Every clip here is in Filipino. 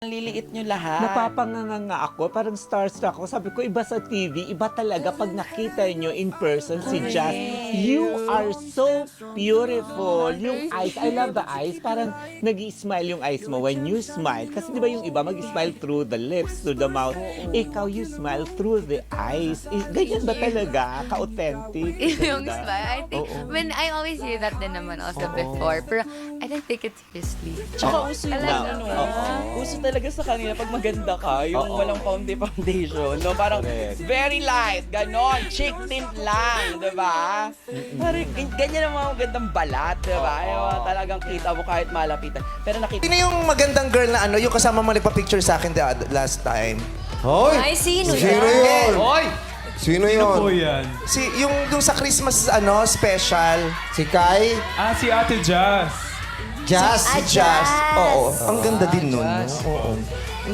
Liliit nyo lahat. Napapanganga nga ako, parang starstruck ako. Sabi ko, iba sa TV, iba talaga pag nakita nyo in person si Jazz. You are so beautiful. Yung eyes, I love the eyes. Parang nag-i-smile yung eyes mo when you smile. Kasi di ba yung iba mag-smile through the lips, through the mouth. Ikaw, you smile through the eyes. Ganyan ba talaga? Ka-authentic? Yung Ganda. smile. I think, when I always hear that din naman also before, pero I don't take it seriously. Tsaka uso yung Alam mo. uso talaga sa kanila pag maganda ka, yung walang foundation, no? Parang very light, ganon, cheek tint lang, di ba? Parang ganyan ang mga magandang balat, di ba? Yung mga talagang kita mo kahit malapitan. Pero nakita Sino yung magandang girl na ano, yung kasama mo nagpa-picture sa akin last time? Hoy! Ay, sino Sino yan? yun? Hoy! Sino yun? Po yan. Si, yung sa Christmas ano, special. Si Kai? Si Ate Jazz. Jazz, si Jazz. Oo, ang ganda din nun. Jazz. No? Oo.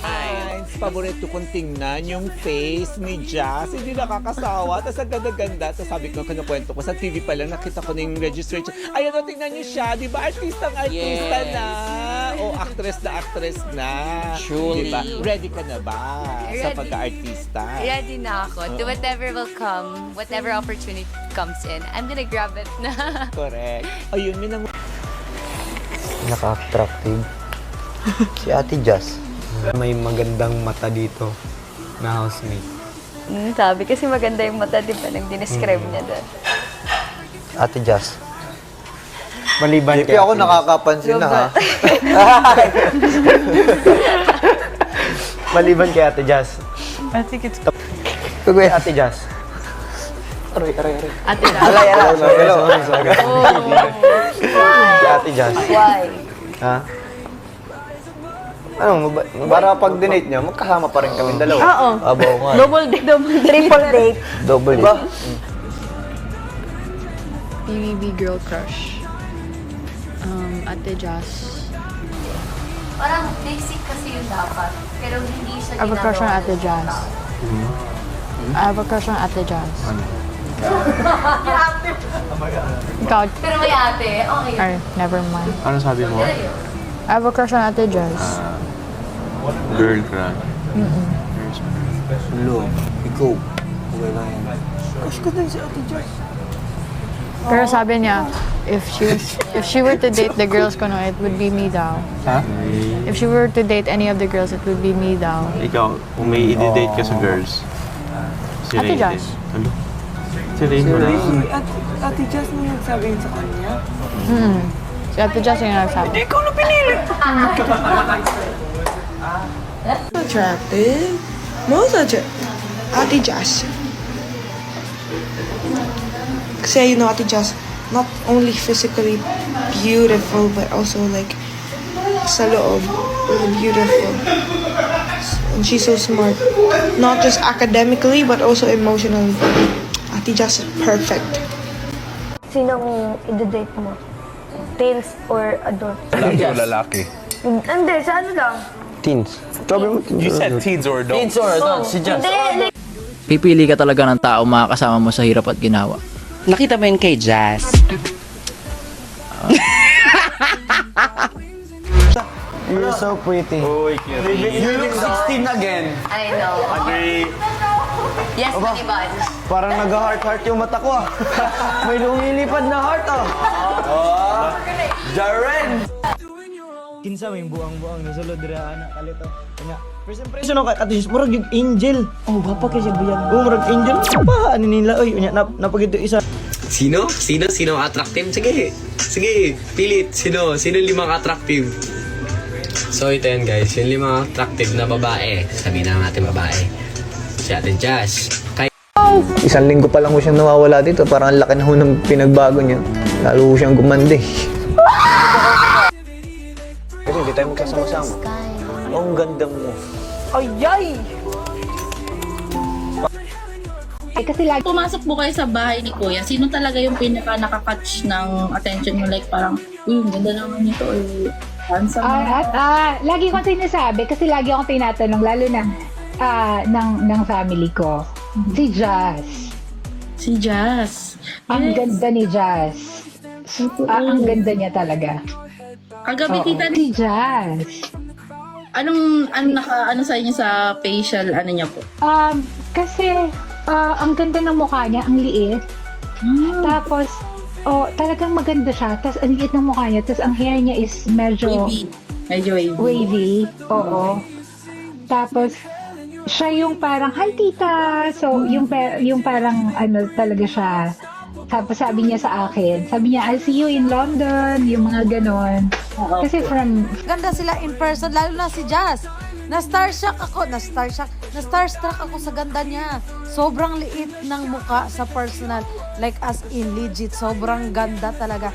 Ay, paborito kong tingnan yung face ni Jazz. Hindi nakakasawa. Tapos ang ganda-ganda. Tapos sabi ko, kinukwento ko sa TV pa lang, nakita ko na yung registration. Ayun, no, tingnan niyo siya. Di ba? Artista Yes. na. O, actress na. Truly. Di ba? Ready ka na ba sa Ready. pagka-artista? Ready na ako. To whatever will come, whatever opportunity comes in, I'm gonna grab it na. Correct. Ayun, may nang... Naka-attractive. Si Ate Jazz. May magandang mata dito na housemate. Sabi kasi maganda yung mata, di ba? Nang dinescribe niya doon. Ate Jazz. Maliban kay ako nakakapansin na ha. Maliban kay Ate Jazz. I think it's... Kagawin Ate Jazz. Ate na. Sorry. Si Ate Jazz. Why? Ha? Ano, para pag dinate niya, magkasama pa rin kami dalawa. Oo. Abaw nga. Double date. Triple date. Double date. BBB girl crush. Ate Jazz. Parang basic kasi yung dapat. Pero hindi siya I have a crush on Ate Jazz. I have a crush on Ate Jazz. Ikaw, Pero may ate, okay. or never mind. Ano sabi mo? I have a crush on Ate Jazz. Girl crush. Hello, ikaw. Okay lang yan. Pero sabi niya, if she were to date the girls ko, no, it would be me daw. Ha? If she were to date any of the girls, it would be me daw. Ikaw, kung may i-date ka sa girls, si Ate Rain Jazz. din. Ano? Si Rain mo na. Ate Jazz mo nagsabi yun sa kanya? Si Ate Jazz yung nagsabi. Attractive. Most Ate Jazz. Kasi you know Ate Jazz, not only physically beautiful but also like sa loob, beautiful. And she's so smart. Not just academically but also emotionally. Ate Jazz is perfect. Sinong i-date mo? Teens or adult? Lalaki o lalaki? Hindi, sa ano lang? Teens. You said teens or adults. Si Jazz. Hindi, Pipili ka talaga ng tao makakasama mo sa hirap at ginawa. nakita mo yun kay Jazz. You're so pretty. You look 16 again. I know. Agree. Yes, Manibad. Parang nag-heart-heart yung mata ko ah. May lumilipad na heart ah. Jaren! Kinsa may buang-buang na sulod dira anak kalito. Kanya, first impression ako kay Ate Jazz, murag yung angel. Oh, bapa kay siya buyag. Oh, murag angel. Pa ano nila oy, unya napagito isa. Sino? Sino attractive? Sige, pilit. Sino limang attractive? So ito yan guys, yung limang attractive na babae. Sabihin na natin babae. Si Ate Jazz. Isang linggo pa lang ko siyang nawawala dito. Parang ang laki na ho ng pinagbago niya. Lalo ko siyang gumandi. Kasi hindi tayo magkasama-sama. Oh, ang ganda mo. Kasi lagi pumasok mo kayo sa bahay ni Kuya, sino talaga yung pinaka nakakatch ng attention mo? Like parang, uy, ang ganda naman nito. Or handsome naman. lagi ko sinasabi, kasi lagi akong tinatanong, lalo na ng family ko. Si Jazz. Si Jazz. Ang Yes. ganda ni Jazz. Ang ganda niya talaga. Kagabi kita Si Jazz. ano sa inyo sa facial, ano niya po? Kasi ang ganda ng mukha niya, ang liit. Tapos, talagang maganda siya. Tapos, ang liit ng mukha niya. Tapos, ang hair niya is medyo Medyo wavy. wavy. Oo. Tapos, siya yung parang, hi tita! So, yung parang, talaga siya. Tapos, sabi niya sa akin, sabi niya, I'll see you in London. Yung mga ganon. Kasi Ganda sila in person, lalo na si Jazz. Na-starstruck ako sa ganda niya. Sobrang liit ng muka sa personal. Like as in legit, sobrang ganda talaga.